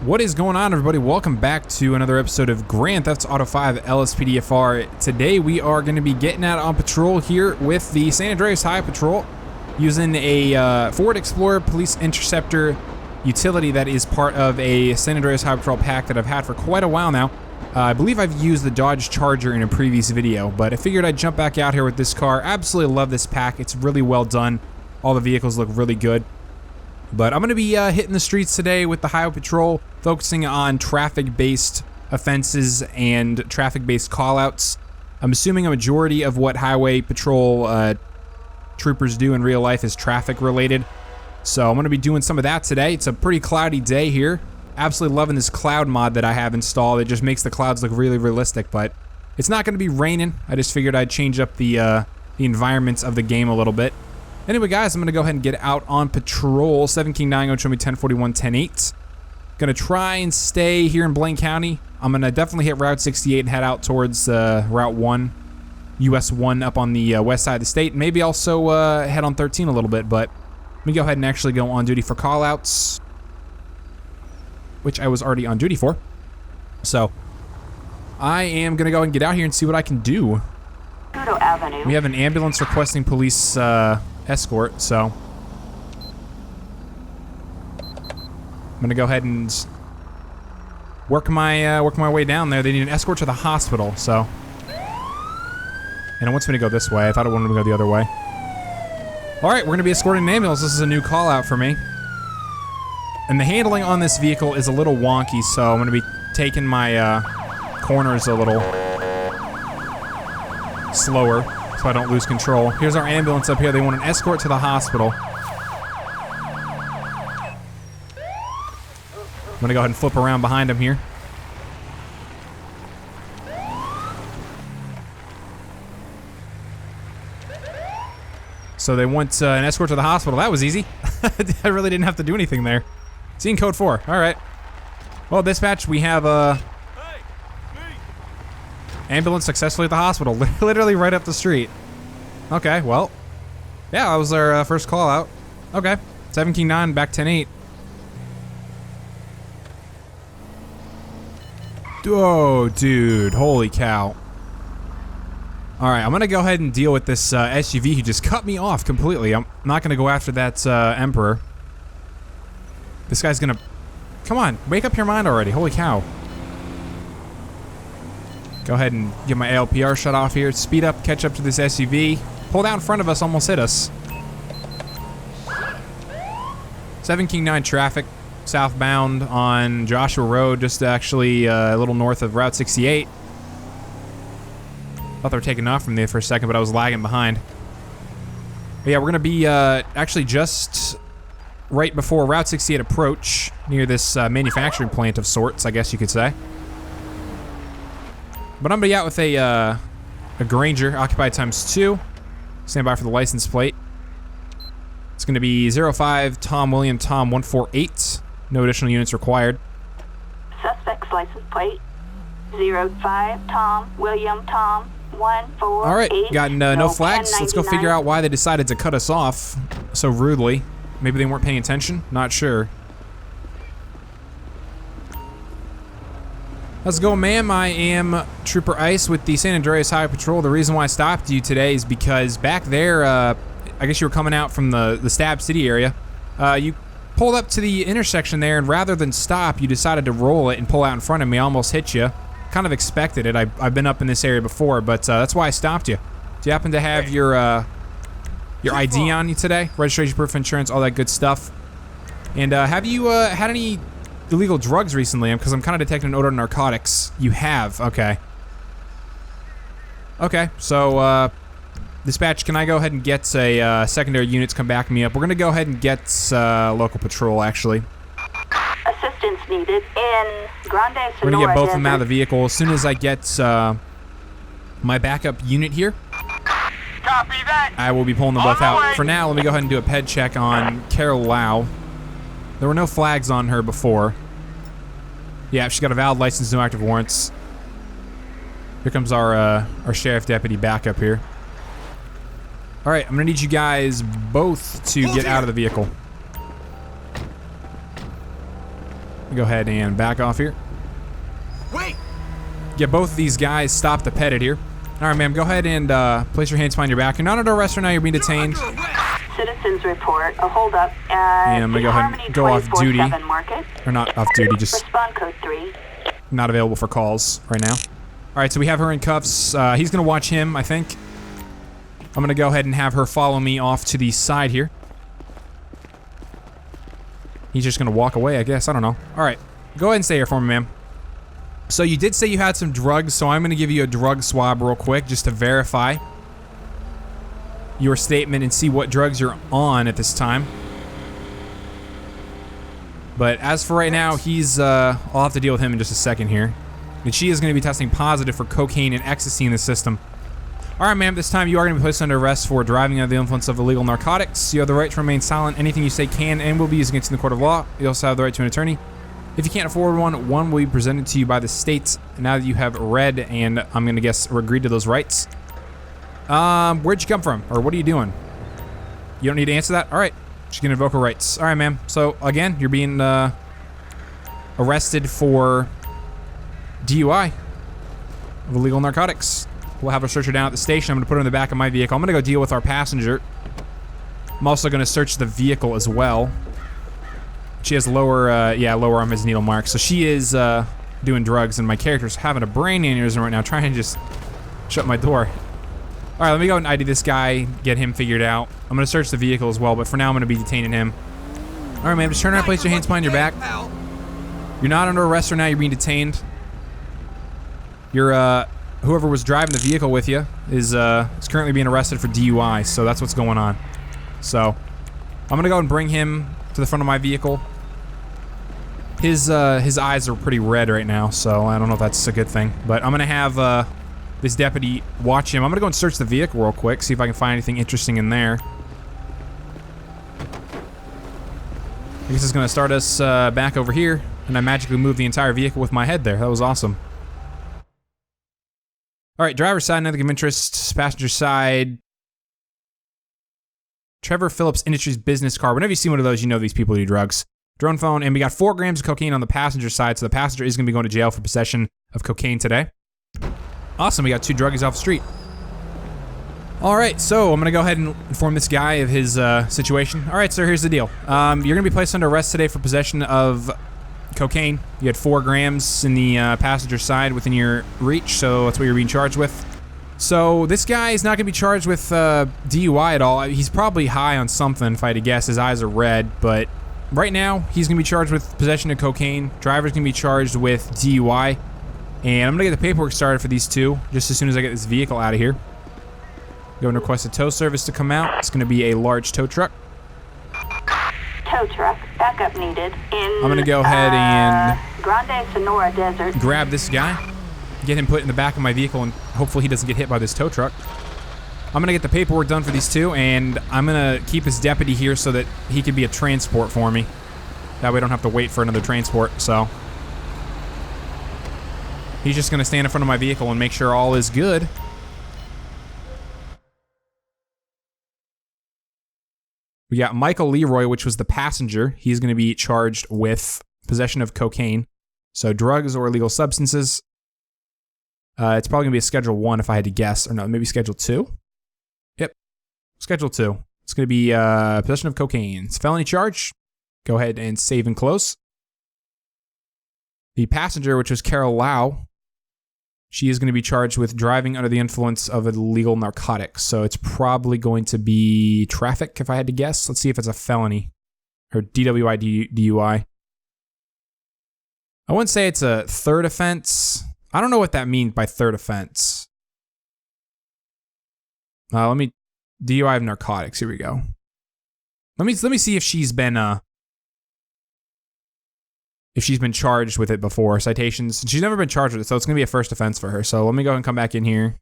What is going on, everybody? Welcome back to another episode of Grand Theft Auto 5 LSPDFR. Today we are going to be getting out on patrol here with the San Andreas High Patrol using a Ford Explorer Police Interceptor utility that is part of a San Andreas High Patrol pack that I've had for quite a while now. I believe I've used the Dodge Charger in a previous video, but I figured I'd jump back out here with this car. Absolutely love this pack. It's really well done. All the vehicles look really good. But I'm going to be hitting the streets today with the Highway Patrol, focusing on traffic-based offenses and traffic-based callouts. I'm assuming a majority of what Highway Patrol troopers do in real life is traffic-related. So I'm going to be doing some of that today. It's a pretty cloudy day here. Absolutely loving this cloud mod that I have installed. It just makes the clouds look really realistic, but it's not going to be raining. I just figured I'd change up the environments of the game a little bit. Anyway, guys, I'm going to go ahead and get out on patrol. 7 King 9, going to show me 1041, 108. Going to try and stay here in Blaine County. I'm going to definitely hit Route 68 and head out towards Route 1, US 1 up on the west side of the state. Maybe also head on 13 a little bit, but let me go ahead and actually go on duty for callouts, which I was already on duty for. So I am going to go and get out here and see what I can do. Avenue. We have an ambulance requesting police escort, so I'm gonna go ahead and work my way down there. They need an escort to the hospital, so, and it wants me to go this way. I thought it wanted me to go the other way. All right, we're gonna be escorting an ambulance. This is a new call out for me, and the handling on this vehicle is a little wonky, so I'm gonna be taking my corners a little slower so I don't lose control. Here's our ambulance up here. They want an escort to the hospital. I'm gonna go ahead and flip around behind him here. So they want an escort to the hospital. That was easy. I really didn't have to do anything there. Scene code 4. All right. Well, dispatch, we have ambulance successfully at the hospital, literally right up the street. Okay, well, yeah, that was our first call out. Okay, 7 King 9, back 10-8. Oh, dude, holy cow. All right, I'm gonna go ahead and deal with this SUV who just cut me off completely. I'm not gonna go after that Emperor. This guy's gonna, come on, wake up your mind already, holy cow. Go ahead and get my ALPR shut off here. Speed up, catch up to this SUV. Pulled out in front of us, almost hit us. 7 King 9 traffic, southbound on Joshua Road, just actually a little north of Route 68. Thought they were taking off from there for a second, but I was lagging behind. But yeah, we're gonna be actually just right before Route 68 approach, near this manufacturing plant of sorts, I guess you could say. But I'm gonna be out with a Granger, occupied ×2. Stand by for the license plate. It's gonna be 05 Tom William Tom 148. No additional units required. Suspect's license plate 05 Tom William Tom 148. All right, got no flags. Let's go figure out why they decided to cut us off so rudely. Maybe they weren't paying attention. Not sure. How's it going, ma'am? I am Trooper Ice with the San Andreas Highway Patrol. The reason why I stopped you today is because back there, I guess you were coming out from the Stab City area. You pulled up to the intersection there, and rather than stop, you decided to roll it and pull out in front of me. I almost hit you. Kind of expected it. I've been up in this area before, but that's why I stopped you. Do you happen to have your ID on you today? Registration, proof of insurance, all that good stuff. And have you had any illegal drugs recently? Because I'm kind of detecting an odor of narcotics. You have, okay. Okay, so dispatch, can I go ahead and get a secondary unit to come back me up? We're gonna go ahead and get local patrol, actually. Assistance needed in Grande Sonora. We're gonna get both of them out of the vehicle as soon as I get my backup unit here. Copy that. I will be pulling them both out. For now, let me go ahead and do a ped check on Callouts. There were no flags on her before. Yeah, she's got a valid license, no active warrants. Here comes our sheriff deputy back up here. All right, I'm gonna need you guys both to get out of the vehicle. Go ahead and back off here. Wait! Get both of these guys stopped to petted here. All right, ma'am, go ahead and place your hands behind your back. You're not under arrest right now. You're being detained. Citizens report a holdup at And I'm gonna go ahead and go off duty. Market. Or not off duty, just Respond code 3. not available for calls right now. All right, so we have her in cuffs. He's gonna watch him, I think. I'm gonna go ahead and have her follow me off to the side here. He's just gonna walk away, I guess. I don't know. All right, go ahead and stay here for me, ma'am. So you did say you had some drugs, so I'm gonna give you a drug swab real quick just to verify your statement and see what drugs you're on at this time. But as for right now, I'll have to deal with him in just a second here. And she is gonna be testing positive for cocaine and ecstasy in the system. All right, ma'am, this time you are gonna be placed under arrest for driving under the influence of illegal narcotics. You have the right to remain silent. Anything you say can and will be used against you in the court of law. You also have the right to an attorney. If you can't afford one will be presented to you by the state. Now that you have read and I'm gonna guess agreed to those rights. Where'd you come from? Or what are you doing? You don't need to answer that? All right, she's gonna invoke her rights. All right, ma'am. So again, you're being arrested for DUI of illegal narcotics. We'll have her search her down at the station. I'm gonna put her in the back of my vehicle. I'm gonna go deal with our passenger. I'm also gonna search the vehicle as well. She has lower arm as needle marks. So she is doing drugs, and my character's having a brain aneurysm right now, trying to just shut my door. All right, let me go and ID this guy, get him figured out. I'm gonna search the vehicle as well, but for now I'm gonna be detaining him. All right, ma'am, just turn around, place your hands behind your back. You're not under arrest right now, you're being detained. You're, whoever was driving the vehicle with you is currently being arrested for DUI, so that's what's going on. So, I'm gonna go and bring him to the front of my vehicle. His eyes are pretty red right now, so I don't know if that's a good thing. But I'm gonna have this deputy watch him. I'm gonna go and search the vehicle real quick, see if I can find anything interesting in there. I guess it's gonna start us back over here, and I magically moved the entire vehicle with my head there. That was awesome. All right, driver's side, nothing of interest. Passenger side. Trevor Phillips Industries business card. Whenever you see one of those, you know these people do drugs. Drone phone, and we got 4 grams of cocaine on the passenger side, so the passenger is going to be going to jail for possession of cocaine today. Awesome, we got 2 druggies off the street. All right, so I'm going to go ahead and inform this guy of his situation. All right, sir, here's the deal. You're going to be placed under arrest today for possession of cocaine. You had 4 grams in the passenger side within your reach, so that's what you're being charged with. So this guy is not going to be charged with DUI at all. He's probably high on something, if I had to guess. His eyes are red, but right now he's going to be charged with possession of cocaine. Driver's going to be charged with DUI. And I'm going to get the paperwork started for these 2 just as soon as I get this vehicle out of here. Go and request a tow service to come out. It's going to be a large tow truck. Tow truck. Backup needed in I'm going to go ahead and Grande Sonora Desert. grab this guy. Get him put in the back of my vehicle, and hopefully he doesn't get hit by this tow truck. I'm gonna get the paperwork done for these 2, and I'm gonna keep his deputy here so that he can be a transport for me. That way I don't have to wait for another transport, so. He's just gonna stand in front of my vehicle and make sure all is good. We got Michael Leroy, which was the passenger. He's gonna be charged with possession of cocaine. So drugs or illegal substances. It's probably going to be a Schedule 1 if I had to guess. Or no, maybe Schedule 2? Yep. Schedule 2. It's going to be possession of cocaine. It's a felony charge. Go ahead and save and close. The passenger, which was Carol Lau, she is going to be charged with driving under the influence of illegal narcotics. So it's probably going to be traffic if I had to guess. Let's see if it's a felony. Or DWI, DUI. I wouldn't say it's a third offense. I don't know what that means by third offense. Let me DUI of narcotics. Here we go. Let me see if she's been charged with it before. Citations. She's never been charged with it, so it's gonna be a first offense for her. So let me go and come back in here.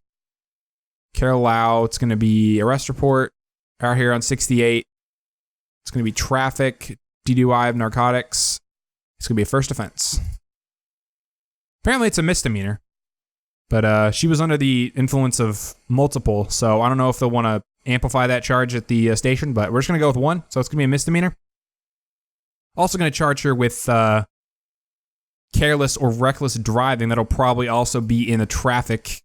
Carol Lau. It's gonna be arrest report out here on 68. It's gonna be traffic, DUI of narcotics. It's gonna be a first offense. Apparently it's a misdemeanor, but she was under the influence of multiple, so I don't know if they'll want to amplify that charge at the station, but we're just going to go with 1, so it's going to be a misdemeanor. Also going to charge her with careless or reckless driving. That'll probably also be in the traffic.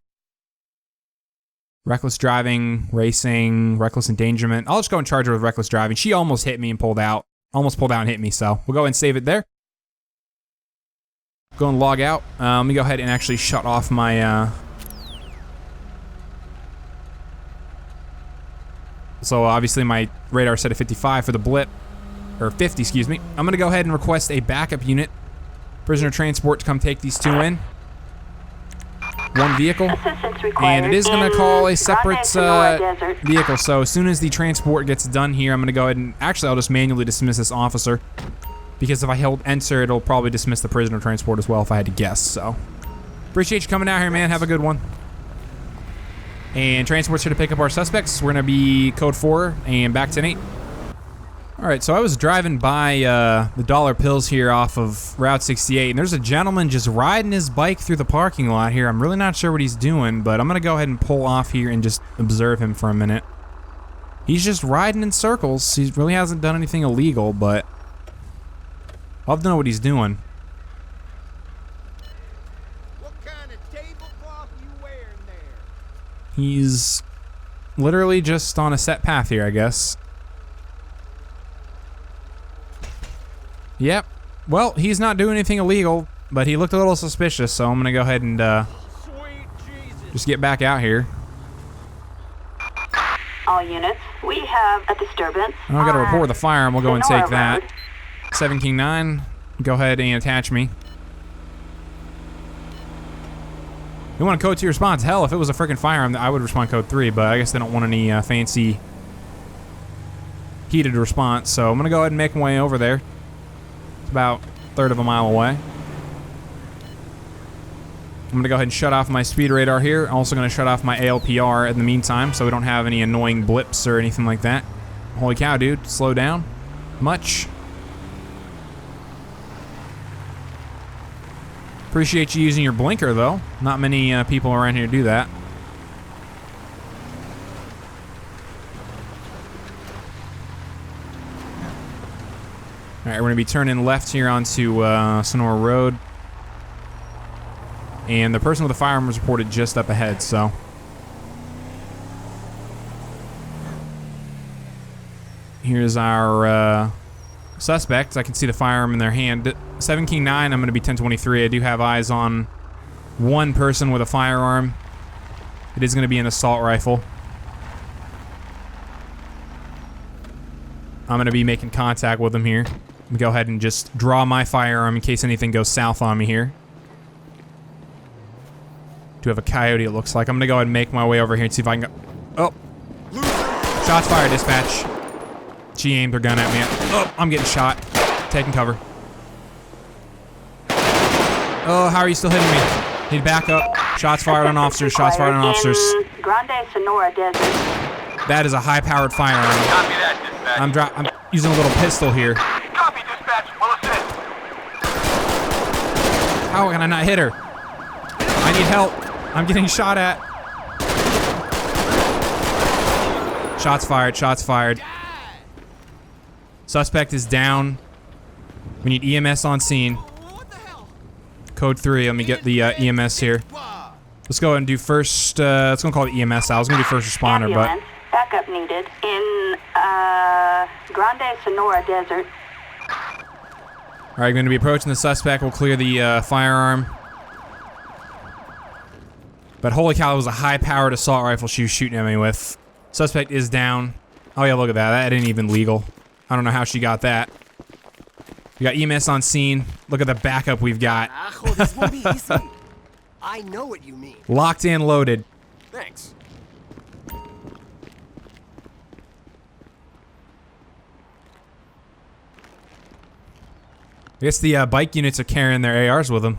Reckless driving, racing, reckless endangerment. I'll just go and charge her with reckless driving. She almost hit me and pulled out. Almost pulled out and hit me, so we'll go ahead and save it there. Go and log out. Let me go ahead and actually shut off my... So obviously my radar set at 55 for the blip. Or 50, excuse me. I'm gonna go ahead and request a backup unit. Prisoner transport to come take these two in. One vehicle. And it is gonna call a separate vehicle. So as soon as the transport gets done here, I'm gonna go ahead and... Actually, I'll just manually dismiss this officer. Because if I held enter, it'll probably dismiss the prisoner transport as well if I had to guess, so. Appreciate you coming out here, man. Have a good one. And transport's here to pick up our suspects. We're gonna be code 4 and back 10-8. All right, so I was driving by the Dollar Pills here off of Route 68, and there's a gentleman just riding his bike through the parking lot here. I'm really not sure what he's doing, but I'm gonna go ahead and pull off here and just observe him for a minute. He's just riding in circles. He really hasn't done anything illegal, but I'll have to know what he's doing. What kind of tablecloth you wearing there? He's literally just on a set path here, I guess. Yep. Well, he's not doing anything illegal, but he looked a little suspicious, so I'm gonna go ahead and just get back out here. All units, we have a disturbance. I got a report with a firearm. We'll go and take that. Road. 7 King 9, go ahead and attach me. You want a code 2 response? Hell, if it was a freaking firearm, I would respond code 3, but I guess they don't want any fancy heated response, so I'm gonna go ahead and make my way over there. It's about a third of a mile away. I'm gonna go ahead and shut off my speed radar here. I'm also gonna shut off my ALPR in the meantime, so we don't have any annoying blips or anything like that. Holy cow, dude, slow down. Much. Appreciate you using your blinker, though. Not many people around here do that. Alright, we're going to be turning left here onto Sonora Road. And the person with the firearm was reported just up ahead, so... Here's our suspect. I can see the firearm in their hand. 7 King 9, I'm going to be 1023. I do have eyes on one person with a firearm. It is going to be an assault rifle. I'm going to be making contact with him here. Go ahead and just draw my firearm in case anything goes south on me here. Do have a coyote, it looks like. I'm going to go ahead and make my way over here and see if I can go... Oh! Shots fired, dispatch. She aimed her gun at me. Oh, I'm getting shot. Taking cover. Oh, how are you still hitting me? Need to back up. Shots fired on officers. Shots fired on officers. Grande Sonora Desert. That is a high-powered firearm. Copy that, dispatch. I'm using a little pistol here. Copy, dispatch. We'll assist. How can I not hit her? I need help. I'm getting shot at. Shots fired. Shots fired. Suspect is down. We need EMS on scene. Code 3. Let me get the EMS here. Let's go ahead and do first. Let's go call it EMS out. I was gonna do first responder, Ambulance. but Backup needed in Grande Sonora Desert. all right, going to be approaching the suspect. We'll clear the firearm. But holy cow, it was a high-powered assault rifle she was shooting at me with. Suspect is down. Oh yeah, look at that. That ain't even legal. I don't know how she got that. We got EMS on scene. Look at the backup we've got. This won't be easy. I know what you mean. Locked in, loaded. Thanks. I guess the bike units are carrying their ARs with them.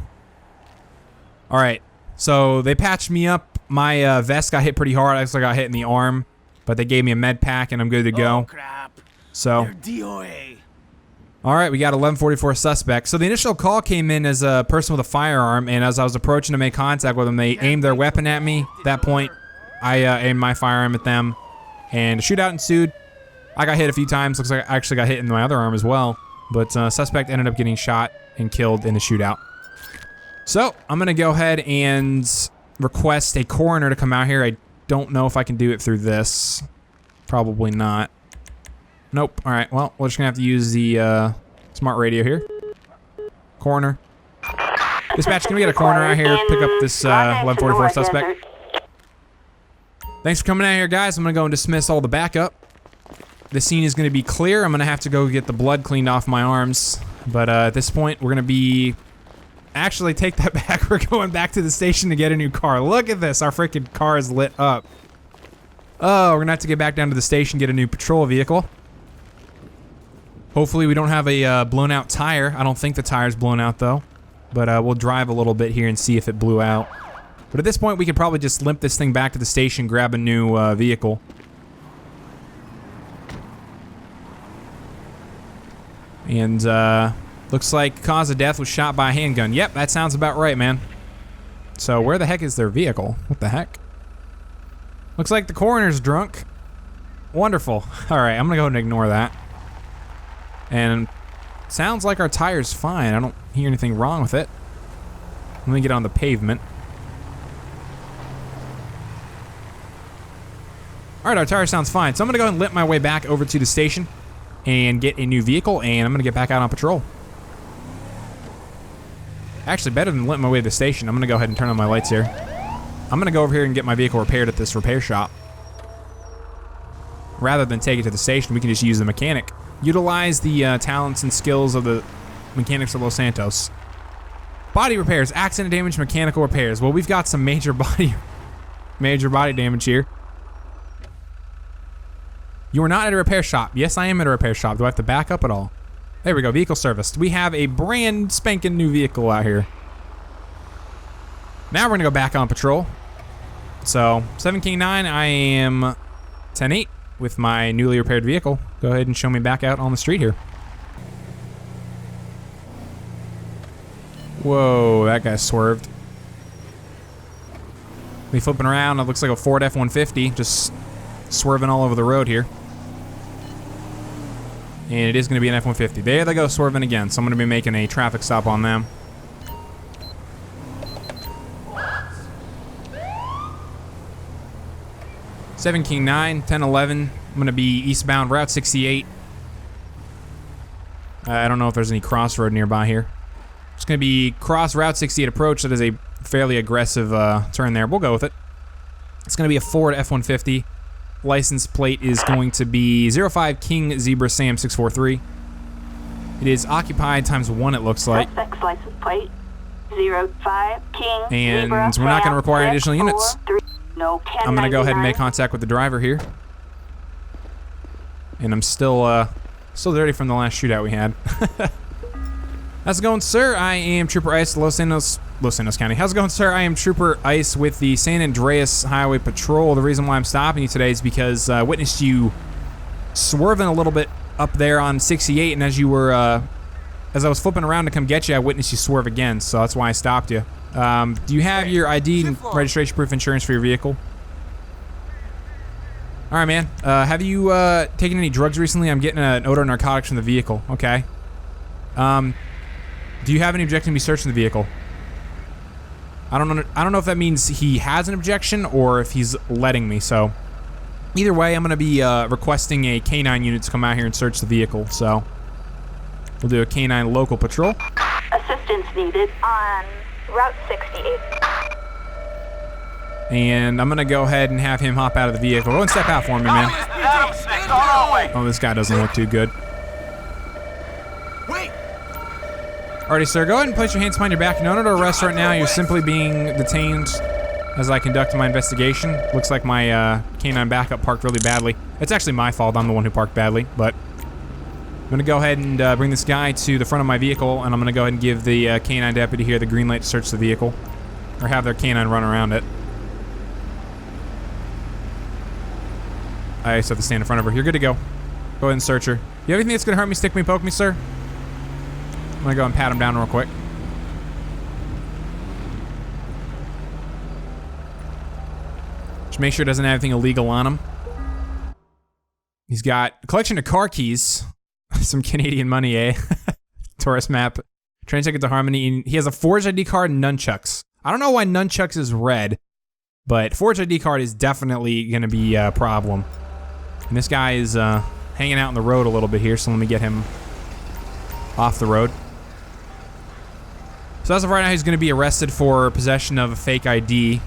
All right, so they patched me up. My vest got hit pretty hard. I actually got hit in the arm, but they gave me a med pack and I'm good to go. Oh crap. So, They're DOA. all right, we got 1144 suspects. So the initial call came in as a person with a firearm, and as I was approaching to make contact with them, they aimed their weapon at me. At that point, I aimed my firearm at them, and a shootout ensued. I got hit a few times. Looks like I actually got hit in my other arm as well. But suspect ended up getting shot and killed in the shootout. So I'm gonna go ahead and request a coroner to come out here. I don't know if I can do it through this. Probably not. Nope. All right, well, we're just gonna have to use the smart radio here. Coroner. Dispatch, can we get a coroner out here, pick up this 1144 suspect? Thanks for coming out here, guys. I'm gonna go and dismiss all the backup. The scene is gonna be clear. I'm gonna have to go get the blood cleaned off my arms. But at this point, we're gonna be... Actually, take that back. We're going back to the station to get a new car. Look at this. Our freaking car is lit up. Oh, we're gonna have to get back down to the station, get a new patrol vehicle. Hopefully we don't have a blown out tire. I don't think the tire's blown out though. But we'll drive a little bit here and see if it blew out. But at this point, we could probably just limp this thing back to the station, grab a new vehicle. And looks like cause of death was shot by a handgun. Yep, that sounds about right, man. So where the heck is their vehicle? What the heck? Looks like the coroner's drunk. Wonderful. All right, I'm gonna go ahead and ignore that. And sounds like our tire's fine. I don't hear anything wrong with it. Let me get on the pavement. All right, our tire sounds fine. So I'm gonna go ahead and limp my way back over to the station and get a new vehicle, and I'm gonna get back out on patrol. Actually, better than limp my way to the station, I'm gonna go ahead and turn on my lights here. I'm gonna go over here and get my vehicle repaired at this repair shop. Rather than take it to the station, we can just use the mechanic. Utilize the talents and skills of the mechanics of Los Santos. Body repairs, accident damage, mechanical repairs. Well, we've got some major body damage here. You are not at a repair shop. Yes, I am at a repair shop. Do I have to back up at all? There we go, vehicle serviced. We have a brand spanking new vehicle out here. Now we're gonna go back on patrol. So, 7K9, I am 10-8 with my newly repaired vehicle. Go ahead and show me back out on the street here. Whoa, that guy swerved. Me flipping around, it looks like a Ford F-150, just swerving all over the road here. And it is going to be an F-150. There they go, swerving again. So I'm going to be making a traffic stop on them. Seven King 9, 1011. I'm going to be eastbound Route 68. I don't know if there's any crossroad nearby here. It's going to be cross Route 68 approach. That is a fairly aggressive turn there. We'll go with it. It's going to be a Ford F-150. License plate is going to be 05 King Zebra Sam 643. It is occupied times 1, it looks like. Suspect's license plate 05 King And Zebra we're not going to Sam require any additional units. 643. No, I'm going to go ahead and make contact with the driver here. And I'm still dirty from the last shootout we had. How's it going, sir? I am Trooper Ice, Los Santos County. How's it going, sir? I am Trooper Ice with the San Andreas Highway Patrol. The reason why I'm stopping you today is because I witnessed you swerving a little bit up there on 68, and as you were, as I was flipping around to come get you, I witnessed you swerve again, so that's why I stopped you. Do you have your ID and registration proof insurance for your vehicle? All right, man. Have you taken any drugs recently? I'm getting an odor of narcotics from the vehicle. Okay. Do you have any objection to me searching the vehicle? I don't know if that means he has an objection or if he's letting me. So, either way, I'm gonna be requesting a K9 unit to come out here and search the vehicle. So, we'll do a K9 local patrol. Assistance needed on Route 68. And I'm gonna go ahead and have him hop out of the vehicle. Go and step out for me, man. Oh, this guy doesn't look too good. Alrighty, sir, go ahead and place your hands behind your back. You're not under arrest right now. You're simply being detained as I conduct my investigation. Looks like my K9 backup parked really badly. It's actually my fault. I'm the one who parked badly, but I'm gonna go ahead and bring this guy to the front of my vehicle, and I'm gonna go ahead and give the K9 deputy here the green light to search the vehicle, or have their K9 run around it. I just have to stand in front of her. You're good to go. Go ahead and search her. You have anything that's gonna hurt me, stick me, poke me, sir? I'm gonna go and pat him down real quick. Just make sure he doesn't have anything illegal on him. He's got a collection of car keys. Some Canadian money, eh? Tourist map. Train ticket to Harmony. And he has a forged ID card and nunchucks. I don't know why nunchucks is red, but forged ID card is definitely going to be a problem. And this guy is hanging out on the road a little bit here, so let me get him off the road. So as of right now, he's going to be arrested for possession of a fake ID.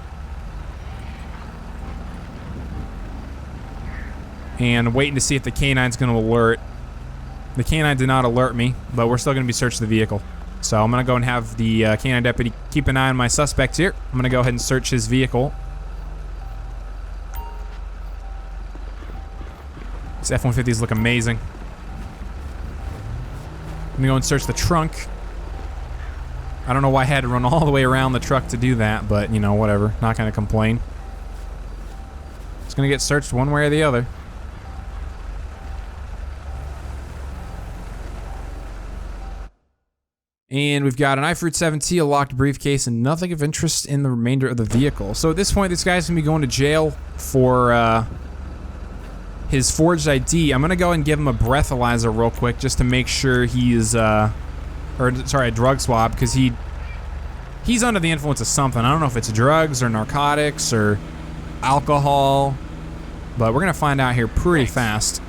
And waiting to see if the K9's going to alert. The K9 did not alert me, but we're still going to be searching the vehicle. So I'm going to go and have the K9 deputy keep an eye on my suspect here. I'm going to go ahead and search his vehicle. These F-150s look amazing. I'm going to go and search the trunk. I don't know why I had to run all the way around the truck to do that, but, you know, whatever. Not going to complain. It's going to get searched one way or the other. And we've got an iFruit 7T, a locked briefcase, and nothing of interest in the remainder of the vehicle. So at this point, this guy's going to be going to jail for his forged ID. I'm going to go and give him a breathalyzer real quick just to make sure he's, a drug swab, because he's under the influence of something. I don't know if it's drugs or narcotics or alcohol, but we're going to find out here pretty fast.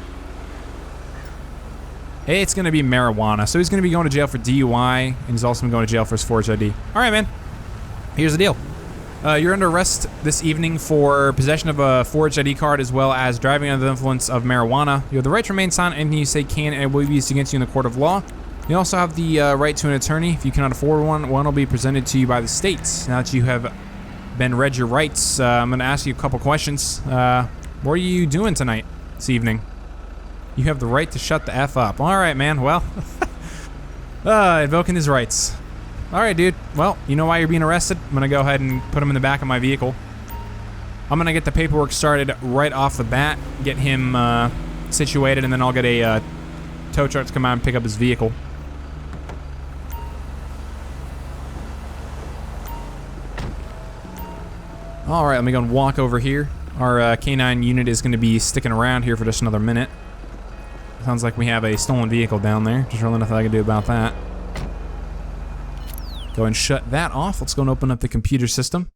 Hey, it's going to be marijuana. So he's going to be going to jail for DUI, and he's also going to jail for his forged ID. All right, man. Here's the deal. You're under arrest this evening for possession of a forged ID card as well as driving under the influence of marijuana. You have the right to remain silent. Anything you say can and will be used against you in the court of law. You also have the right to an attorney. If you cannot afford one, one will be presented to you by the state. Now that you have been read your rights, I'm going to ask you a couple questions. What are you doing tonight, this evening? You have the right to shut the F up. All right, man. Well, invoking his rights. All right, dude. Well, you know why you're being arrested? I'm going to go ahead and put him in the back of my vehicle. I'm going to get the paperwork started right off the bat, get him situated, and then I'll get a tow truck to come out and pick up his vehicle. All right, let me go and walk over here. Our K9 unit is going to be sticking around here for just another minute. Sounds like we have a stolen vehicle down there. There's really nothing I can do about that. Go and shut that off. Let's go and open up the computer system.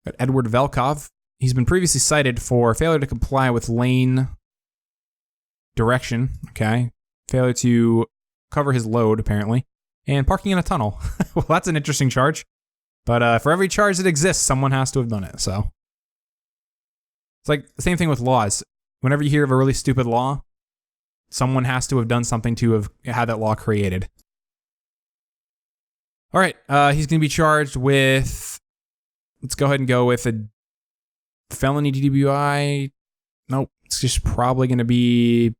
Got Edward Velkov. He's been previously cited for failure to comply with lane direction. Okay. Failure to cover his load, apparently. And parking in a tunnel. Well, that's an interesting charge. But for every charge that exists, someone has to have done it, so. It's like the same thing with laws. Whenever you hear of a really stupid law, someone has to have done something to have had that law created. All right, he's going to be charged with, let's go ahead and go with a felony DWI. Nope, it's just probably going to be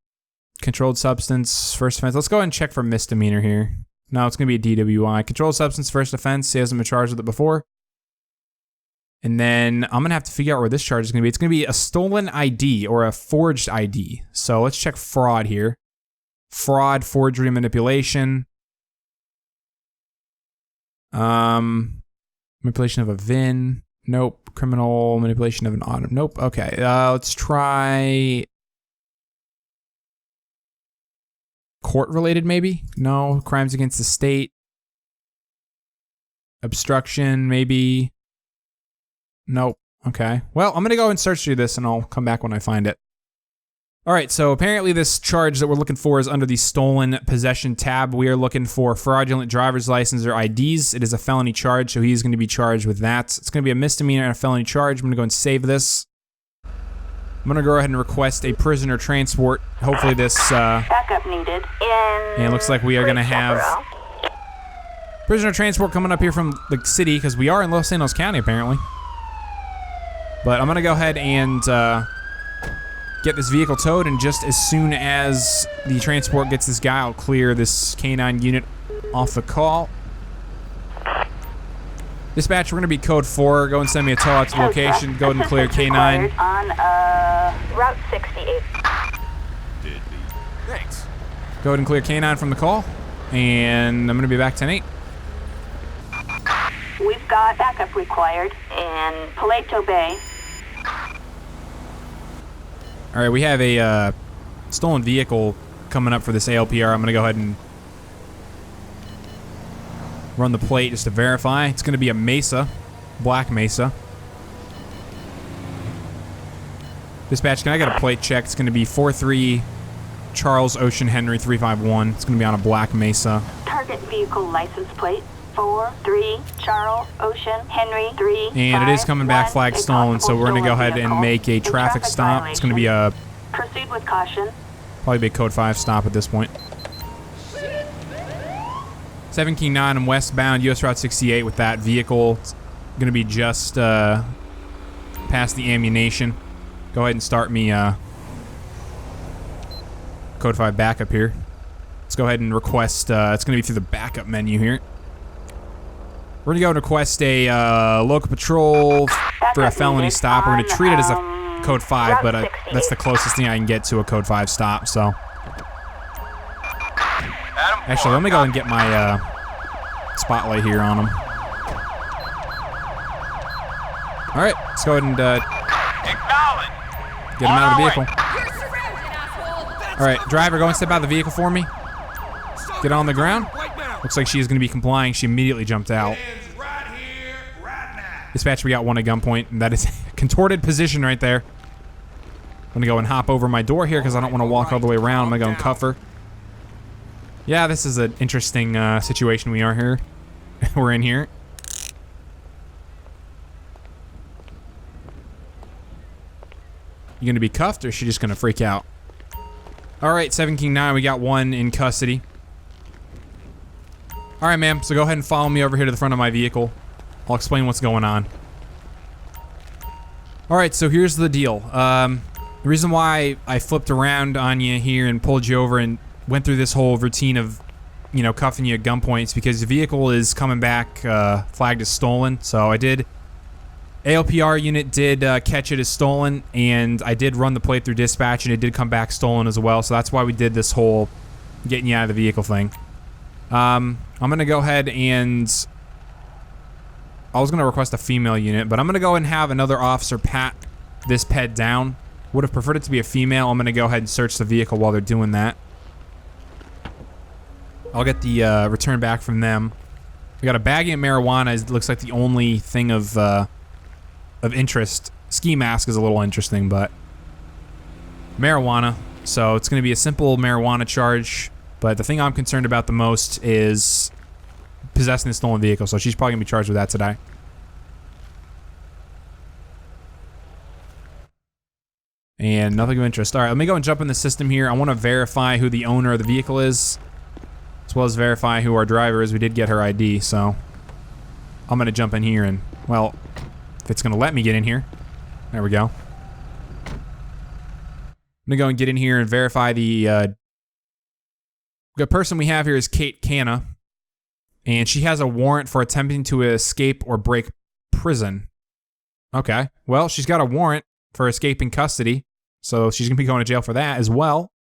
controlled substance, first offense. Let's go ahead and check for misdemeanor here. No, it's going to be a DWI. Controlled substance, first offense. He hasn't been charged with it before. And then I'm going to have to figure out where this charge is going to be. It's going to be a stolen ID or a forged ID. So let's check fraud here. Fraud, forgery, manipulation. Manipulation of a VIN. Nope. Criminal manipulation of an auto. Nope. Okay. Let's try court-related, maybe? No. Crimes against the state. Obstruction, maybe. Nope. Okay. Well, I'm going to go and search through this, and I'll come back when I find it. All right, so apparently this charge that we're looking for is under the stolen possession tab. We are looking for fraudulent driver's license or IDs. It is a felony charge, so he's going to be charged with that. It's going to be a misdemeanor and a felony charge. I'm going to go and save this. I'm going to go ahead and request a prisoner transport. Hopefully this... Backup needed and it looks like we are going to have prisoner transport coming up here from the city, because we are in Los Angeles County, apparently. But I'm going to go ahead and get this vehicle towed, and just as soon as the transport gets this guy, I'll clear this K9 unit off the call. Dispatch, we're going to be code 4. Go and send me a tow out to the location. Go ahead and clear K9. On Route 68. Thanks. Go ahead and clear K9 from the call, and I'm going to be back 10-8. We've got backup required in Paleto Bay. All right, we have a stolen vehicle coming up for this ALPR. I'm going to go ahead and run the plate just to verify. It's going to be a Mesa, black Mesa. Dispatch, can I get a plate check? It's going to be 43 Charles Ocean Henry 351. It's going to be on a black Mesa. Target vehicle license plate 43 Charles Ocean Henry 3. And it is coming back flag stolen, so we're going to go ahead and make a traffic stop. It's going to be a proceed with caution. probably be a code 5 stop at this point. 7 King 9, I'm westbound US Route 68 with that vehicle. It's going to be just past the ammunition. Go ahead and start me code 5 backup here. Let's go ahead and request, it's going to be through the backup menu here. We're going to go and request a local patrol for a felony stop. We're going to treat it as a code 5, but that's the closest thing I can get to a code 5 stop, so. Actually, let me go and get my spotlight here on him. Alright, let's go ahead and get him out of the vehicle. Alright, driver, go and step out of the vehicle for me. Get on the ground. Looks like she's going to be complying. She immediately jumped out. Dispatch, we got one at gunpoint, and that is a contorted position right there. I'm going to go and hop over my door here because I don't want to walk all the way around. I'm going to go and cuff her. Yeah, this is an interesting situation we are here. We're in here. You going to be cuffed, or is she just going to freak out? Alright, 7 King 9, we got one in custody. Alright, ma'am, so go ahead and follow me over here to the front of my vehicle. I'll explain what's going on. Alright, so here's the deal. The reason why I flipped around on you here and pulled you over and went through this whole routine of, you know, cuffing you at gunpoint is because the vehicle is coming back flagged as stolen. So I did, ALPR unit did catch it as stolen, and I did run the plate through dispatch, and it did come back stolen as well. So that's why we did this whole getting you out of the vehicle thing. I'm gonna go ahead and I was gonna request a female unit, but I'm gonna go and have another officer pat this ped down. Would have preferred it to be a female. I'm gonna go ahead and search the vehicle while they're doing that. I'll get the return back from them. We got a baggie of marijuana. It looks like the only thing of interest. Ski mask is a little interesting, but marijuana. So it's going to be a simple marijuana charge. But the thing I'm concerned about the most is possessing a stolen vehicle. So she's probably going to be charged with that today. And nothing of interest. All right, let me go and jump in the system here. I want to verify who the owner of the vehicle is, as well as verify who our driver is. We did get her ID, so I'm going to jump in here and, well, if it's going to let me get in here. There we go. I'm going to go and get in here and verify the person we have here is Kate Canna, and she has a warrant for attempting to escape or break prison. Okay, well, she's got a warrant for escaping custody, so she's going to be going to jail for that as well.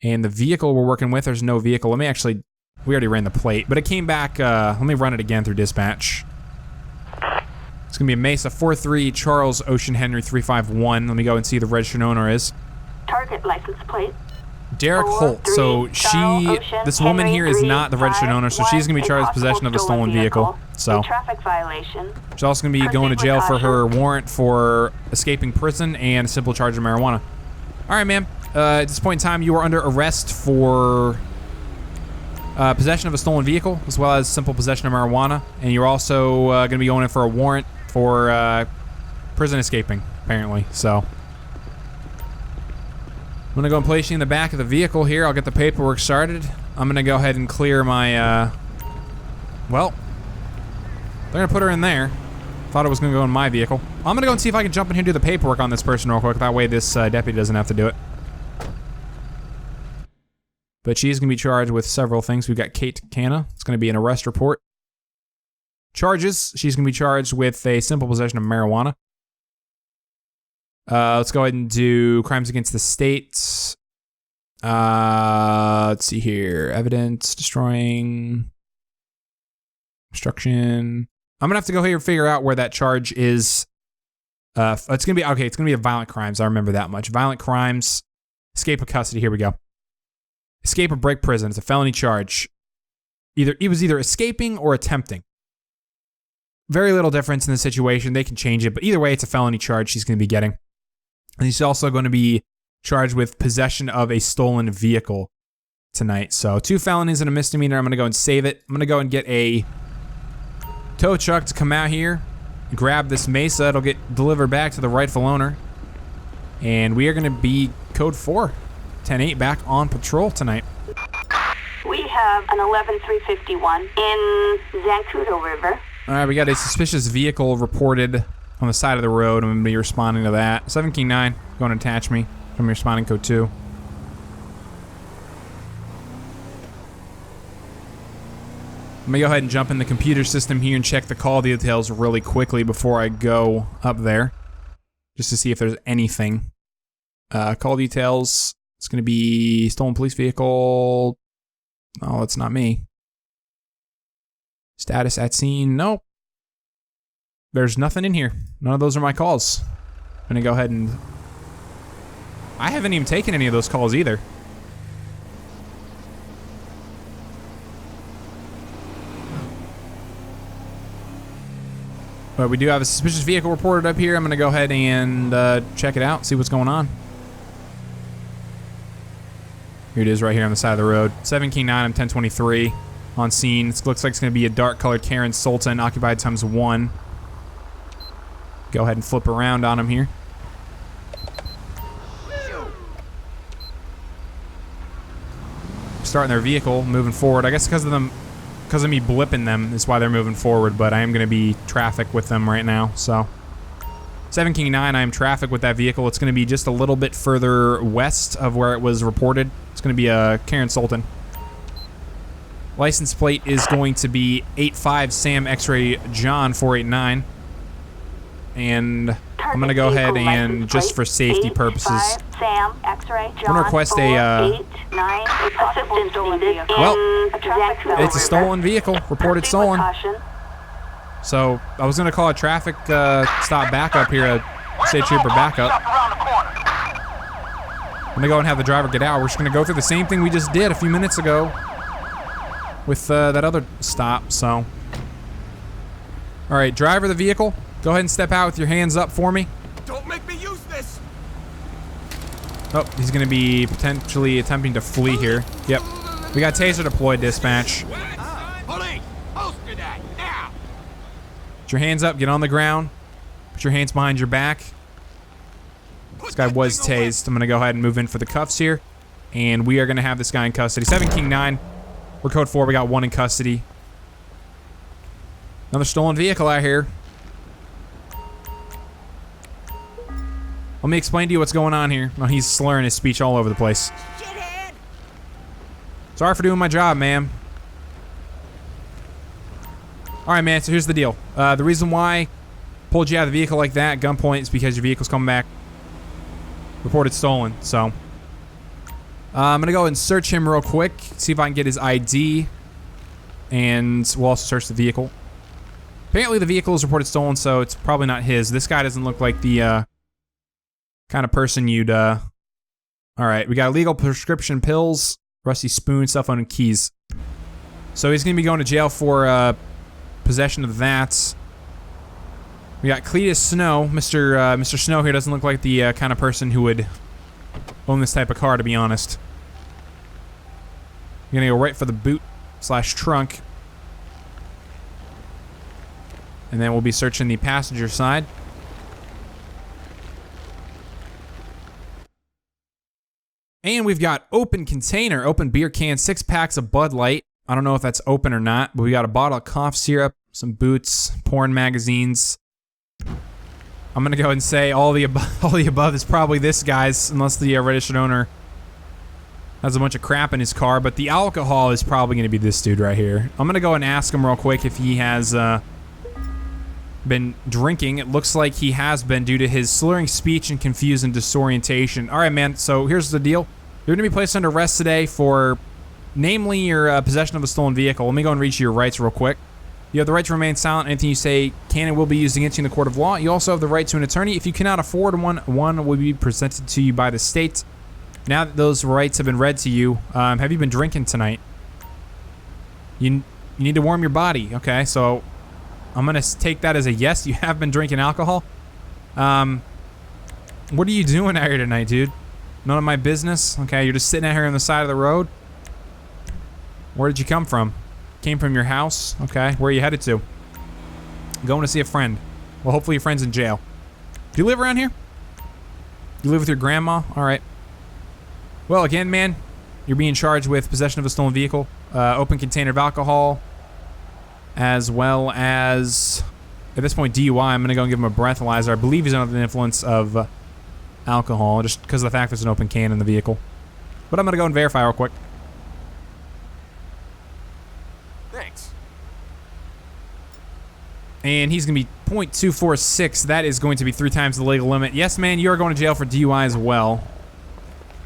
And the vehicle we're working with, there's no vehicle. Let me actually, we already ran the plate, but it came back, let me run it again through dispatch. It's going to be a Mesa 43 Charles Ocean Henry 351. Let me go and see who the registered owner is. Target license plate. Derek Holt. So this woman here is not the registered owner, so she's going to be charged with possession of a stolen vehicle. So traffic violation. She's also going to be going to jail for her warrant for escaping prison and a simple charge of marijuana. All right, ma'am. At this point in time, you are under arrest for possession of a stolen vehicle, as well as simple possession of marijuana. And you're also going to be going in for a warrant for prison escaping, apparently. So I'm going to go and place you in the back of the vehicle here. I'll get the paperwork started. I'm going to go ahead and clear my, well, they're going to put her in there. Thought it was going to go in my vehicle. I'm going to go and see if I can jump in here and do the paperwork on this person real quick. That way this deputy doesn't have to do it. But she's going to be charged with several things. We've got Kate Canna. It's going to be an arrest report. Charges. She's going to be charged with a simple possession of marijuana. Let's go ahead and do crimes against the state. Let's see here. Evidence, destroying, obstruction. I'm gonna have to go here and figure out where that charge is. It's gonna be okay. It's gonna be a violent crimes. I remember that much. Violent crimes, escape of custody. Here we go. Escape or break prison. It's a felony charge. he was either escaping or attempting. Very little difference in the situation. They can change it, but either way, it's a felony charge he's going to be getting. And he's also going to be charged with possession of a stolen vehicle tonight. So 2 felonies and a misdemeanor. I'm going to go and save it. I'm going to go and get a tow truck to come out here, grab this Mesa. It'll get delivered back to the rightful owner. And we are going to be code 4, 10-8 back on patrol tonight. We have an 11351 in Zancudo River. All right, we got a suspicious vehicle reported on the side of the road. I'm going to be responding to that. 7 King 9, going to attach me. I'm responding code 2. I'm going to go ahead and jump in the computer system here and check the call details really quickly before I go up there, just to see if there's anything. Call details, it's going to be stolen police vehicle. Oh, it's not me. Status at scene, nope. There's nothing in here. None of those are my calls. I'm going to go ahead and... I haven't even taken any of those calls either. But we do have a suspicious vehicle reported up here. I'm going to go ahead and check it out, see what's going on. Here it is right here on the side of the road. 7 King 9, I'm 1023 on scene. This looks like it's going to be a dark colored Karen Sultan, occupied ×1. Go ahead and flip around on him here. Starting their vehicle, moving forward. I guess because of me blipping them is why they're moving forward, but I am going to be traffic with them right now, so. 7 King 9, I am traffic with that vehicle. It's going to be just a little bit further west of where it was reported. It's going to be a Karen Sultan. License plate is going to be 85 Sam X-Ray John 489. And I'm going to go ahead and, just for safety purposes, Sam X-Ray John, I'm going to request a, well, it's a stolen vehicle, reported stolen. So I was going to call a traffic stop backup here, a state trooper backup. I'm going to go and have the driver get out. We're just going to go through the same thing we just did a few minutes ago with that other stop, so. All right, driver of the vehicle, go ahead and step out with your hands up for me. Don't make me use this. Oh, he's going to be potentially attempting to flee here. Yep. We got taser deployed, dispatch. Police, holster that now. Put your hands up, get on the ground. Put your hands behind your back. This guy was tased. I'm going to go ahead and move in for the cuffs here. And we are going to have this guy in custody. 7 King 9. We're code 4. We got 1 in custody. Another stolen vehicle out here. Let me explain to you what's going on here. Oh, he's slurring his speech all over the place. Shithead! Sorry for doing my job, ma'am. Alright, man, so here's the deal. The reason why I pulled you out of the vehicle like that, gunpoint, is because your vehicle's coming back reported stolen, so. I'm gonna go and search him real quick, see if I can get his ID, and we'll also search the vehicle. Apparently the vehicle is reported stolen, so it's probably not his. This guy doesn't look like the kind of person you'd, Alright, we got illegal prescription pills, rusty spoon, cell phone, and keys. So he's gonna be going to jail for, possession of that. We got Cletus Snow. Mr. Snow here doesn't look like the kind of person who would own this type of car, to be honest. We're gonna go right for the boot / trunk. And then we'll be searching the passenger side. And we've got open container, open beer can, 6 packs of Bud Light. I don't know if that's open or not, but we got a bottle of cough syrup, some boots, porn magazines. I'm gonna go ahead and say all the above is probably this guy's, unless the registered owner has a bunch of crap in his car. But the alcohol is probably gonna be this dude right here. I'm gonna go and ask him real quick if he has been drinking. It looks like he has been due to his slurring speech and confused and disorientation. All right, man. So here's the deal. You're gonna be placed under arrest today for, namely, your possession of a stolen vehicle. Let me go and read you your rights real quick. You have the right to remain silent. Anything you say can and will be used against you in the court of law. You also have the right to an attorney. If you cannot afford one will be presented to you by the state. Now that those rights have been read to you, have you been drinking tonight? You need to warm your body. Okay, so I'm gonna take that as a yes. You have been drinking alcohol. What are you doing out here tonight, dude? None of my business. Okay, you're just sitting out here on the side of the road. Where did you come from? Came from your house. Okay, where are you headed to? Going to see a friend. Well, hopefully your friend's in jail. Do you live around here? You live with your grandma? All right. Well, again, man, you're being charged with possession of a stolen vehicle, open container of alcohol, as well as, at this point, DUI. I'm going to go and give him a breathalyzer. I believe he's under the influence of alcohol, just because of the fact there's an open can in the vehicle. But I'm going to go and verify real quick. Thanks. And he's going to be .246. That is going to be 3 times the legal limit. Yes, man, you are going to jail for DUI as well.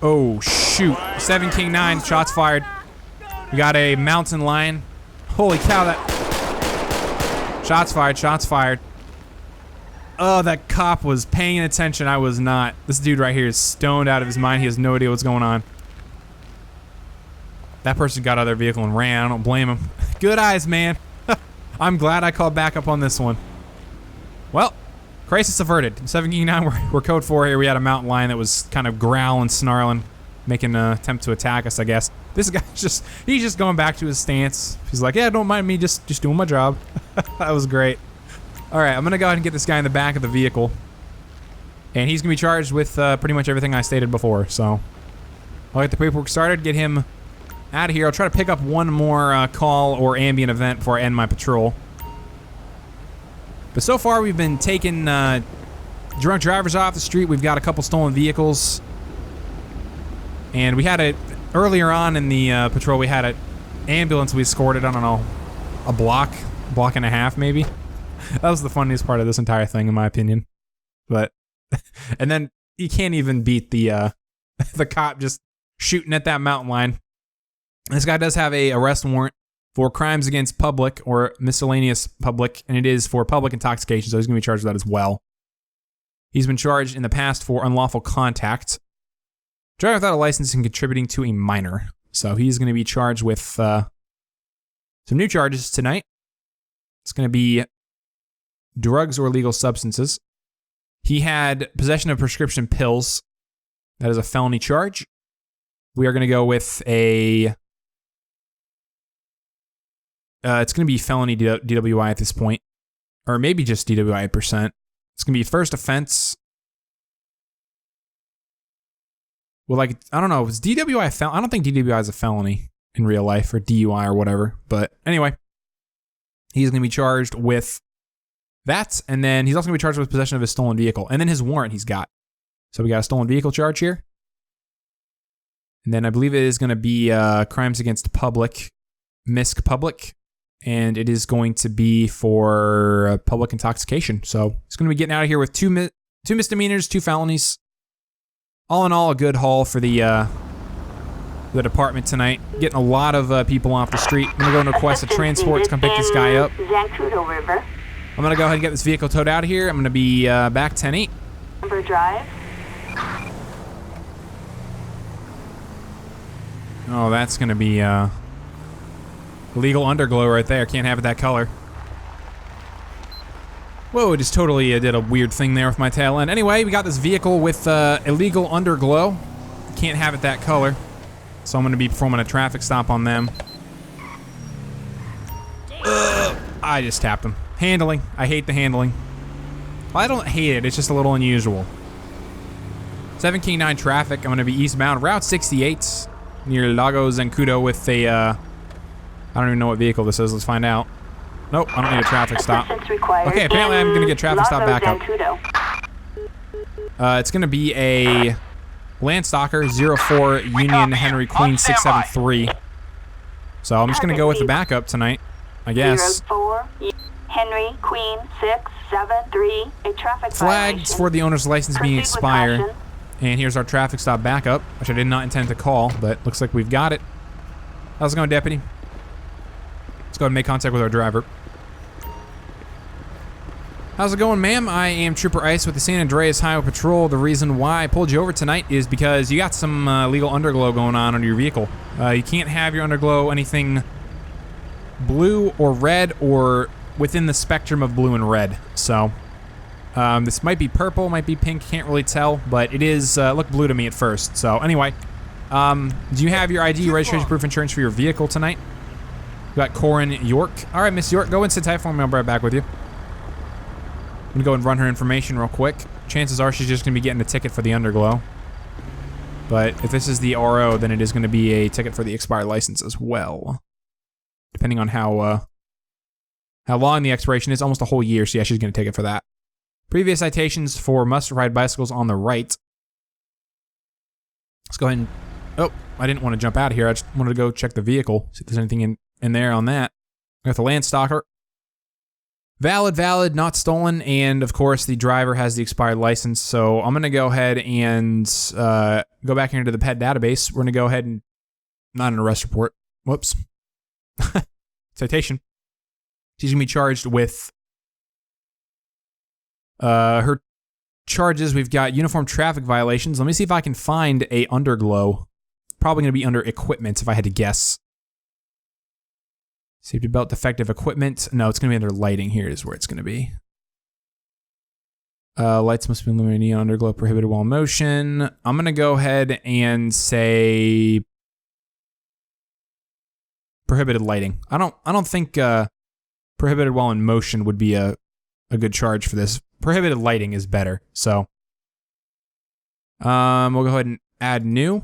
Oh, shoot. 7 King 9, shots fired. We got a mountain lion. Holy cow, that... Shots fired, shots fired. Oh, that cop was paying attention. I was not. This dude right here is stoned out of his mind. He has no idea what's going on. That person got out of their vehicle and ran. I don't blame him. Good eyes, man. I'm glad I called back up on this one. Well, crisis averted. 7 King 9, we're code 4 here. We had a mountain lion that was kind of growling, snarling, making an attempt to attack us, I guess. This guy's he's just going back to his stance. He's like, yeah, don't mind me, just doing my job. That was great. All right, I'm gonna go ahead and get this guy in the back of the vehicle. And he's gonna be charged with pretty much everything I stated before, so. I'll get the paperwork started, get him out of here. I'll try to pick up one more call or ambient event before I end my patrol. But so far, we've been taking drunk drivers off the street. We've got a couple stolen vehicles. And we had earlier on in the patrol, we had an ambulance we escorted, I don't know, a block and a half maybe. That was the funniest part of this entire thing, in my opinion. But, and then you can't even beat the cop just shooting at that mountain lion. This guy does have a arrest warrant for crimes against public or miscellaneous public, and it is for public intoxication, so he's going to be charged with that as well. He's been charged in the past for unlawful contact, driving without a license and contributing to a minor. So he's going to be charged with some new charges tonight. It's going to be drugs or illegal substances. He had possession of prescription pills. That is a felony charge. We are going to go with a... it's going to be felony DWI at this point. Or maybe just DWI %. It's going to be first offense. Well, like, I don't know. Is DWI a felony? I don't think DWI is a felony in real life, or DUI or whatever. But anyway, he's going to be charged with that. And then he's also going to be charged with possession of a stolen vehicle. And then his warrant he's got. So we got a stolen vehicle charge here. And then I believe it is going to be crimes against public, Misc public. And it is going to be for public intoxication. So he's going to be getting out of here with two misdemeanors, 2 felonies. All in all, a good haul for the department tonight. Getting a lot of people off the street. I'm going to go and request a transport to come pick this guy up. River. I'm going to go ahead and get this vehicle towed out of here. I'm going to be back 10-8. Number drive. Oh, that's going to be illegal underglow right there. Can't have it that color. Whoa, it just totally did a weird thing there with my tail end. Anyway, we got this vehicle with illegal underglow. Can't have it that color. So I'm going to be performing a traffic stop on them. I just tapped them. Handling. I hate the handling. Well, I don't hate it. It's just a little unusual. 7 King 9 traffic. I'm going to be eastbound. Route 68 near Lago Zancudo with a... I don't even know what vehicle this is. Let's find out. Nope, I don't need a traffic stop. Okay, apparently I'm going to get traffic stop back up. It's going to be a Landstalker 04 Union Henry Queen 673. So I'm just going to go with the backup tonight, I guess. 04 Henry Queen 673. A traffic Flags for the owner's license being expired. And here's our traffic stop backup, which I did not intend to call, but looks like we've got it. How's it going, deputy? Let's go ahead and make contact with our driver. How's it going, ma'am? I am Trooper Ice with the San Andreas Highway Patrol. The reason why I pulled you over tonight is because you got some legal underglow going on your vehicle. You can't have your underglow anything blue or red or within the spectrum of blue and red. So this might be purple, might be pink, can't really tell, but it is looked blue to me at first. So anyway, do you have your ID, registration proof, insurance for your vehicle tonight? We got Corin York. All right, Miss York, go and sit tight for me. I'll be right back with you. I'm gonna go and run her information real quick. Chances are she's just gonna be getting a ticket for the underglow. But if this is the RO, then it is gonna be a ticket for the expired license as well. Depending on how long the expiration is, almost a whole year, so yeah, she's gonna take it for that. Previous citations for must-ride bicycles on the right. Let's go ahead and... Oh, I didn't want to jump out of here. I just wanted to go check the vehicle, see if there's anything in there on that. We got the Landstalker. Valid, not stolen, and of course the driver has the expired license, so I'm going to go ahead and go back here into the pet database. We're going to go ahead and... Not an arrest report. Whoops. Citation. She's going to be charged with... her charges, we've got uniform traffic violations. Let me see if I can find a underglow. Probably going to be under equipment if I had to guess. Safety belt, defective equipment. No, it's going to be under lighting. Here is where it's going to be. Lights must be illuminated, neon underglow, prohibited while in motion. I'm going to go ahead and say prohibited lighting. I don't think prohibited while in motion would be a good charge for this. Prohibited lighting is better. So we'll go ahead and add new.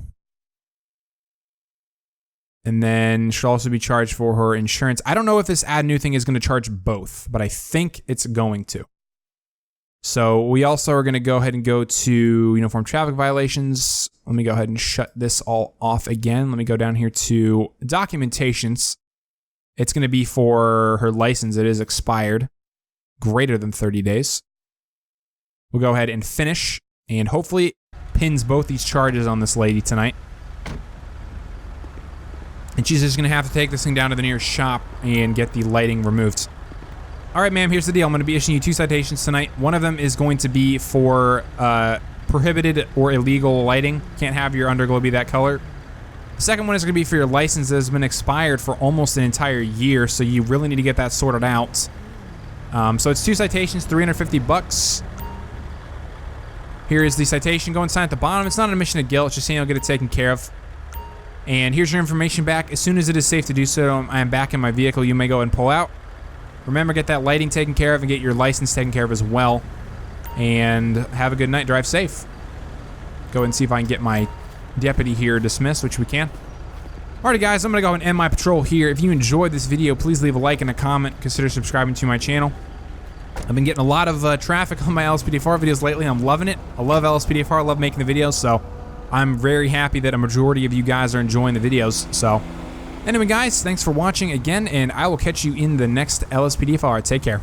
And then she'll also be charged for her insurance. I don't know if this add new thing is going to charge both, but I think it's going to. So we also are going to go ahead and go to uniform traffic violations. Let me go ahead and shut this all off again. Let me go down here to documentations. It's going to be for her license. It is expired, greater than 30 days. We'll go ahead and finish, and hopefully pins both these charges on this lady tonight. And she's just gonna have to take this thing down to the nearest shop and get the lighting removed. All right, ma'am, here's the deal. I'm gonna be issuing you 2 citations tonight. One of them is going to be for prohibited or illegal lighting. Can't have your underglow be that color. The second one is gonna be for your license that has been expired for almost an entire year, so you really need to get that sorted out. So it's 2 citations, $350. Here is the citation. Go and sign at the bottom. It's not an admission of guilt. It's just saying you'll get it taken care of. And here's your information back. As soon as it is safe to do so, I am back in my vehicle. You may go and pull out. Remember, get that lighting taken care of and get your license taken care of as well. And have a good night. Drive safe. Go and see if I can get my deputy here dismissed, which we can. Alrighty, guys, I'm going to go and end my patrol here. If you enjoyed this video, please leave a like and a comment. Consider subscribing to my channel. I've been getting a lot of traffic on my LSPDFR videos lately. I'm loving it. I love LSPDFR. I love making the videos, so I'm very happy that a majority of you guys are enjoying the videos. So anyway, guys, thanks for watching again, and I will catch you in the next LSPDFR. Take care.